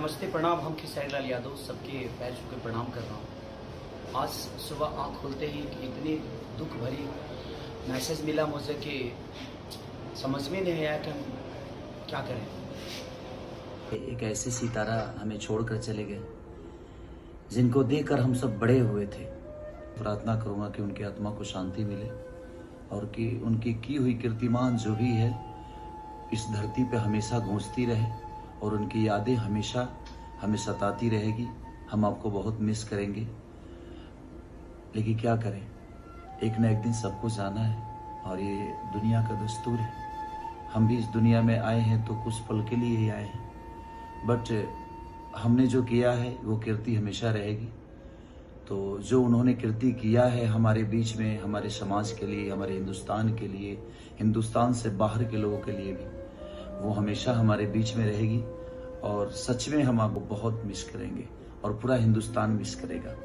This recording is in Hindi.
नमस्ते प्रणाम। हम खेसारी लाल यादव सबके पैर छू के प्रणाम कर रहा हूँ। आज सुबह आँख खोलते ही इतनी दुख भरी मैसेज मिला मुझे कि समझ में नहीं आया कि हम क्या करें। एक ऐसे सितारा हमें छोड़कर चले गए जिनको देखकर हम सब बड़े हुए थे। प्रार्थना करूंगा कि उनकी आत्मा को शांति मिले और कि उनकी की हुई कीर्तिमान जो भी है इस धरती पे हमेशा गूंजती रहे और उनकी यादें हमेशा हमें सताती रहेगी। हम आपको बहुत मिस करेंगे, लेकिन क्या करें, एक न एक दिन सबको जाना है और ये दुनिया का दस्तूर है। हम भी इस दुनिया में आए हैं तो कुछ पल के लिए ही आए हैं, बट हमने जो किया है वो कीर्ति हमेशा रहेगी। तो जो उन्होंने कीर्ति किया है हमारे बीच में, हमारे समाज के लिए, हमारे हिंदुस्तान के लिए, हिंदुस्तान से बाहर के लोगों के लिए भी, वो हमेशा हमारे बीच में रहेगी और सच में हम आपको बहुत मिस करेंगे और पूरा हिंदुस्तान मिस करेगा।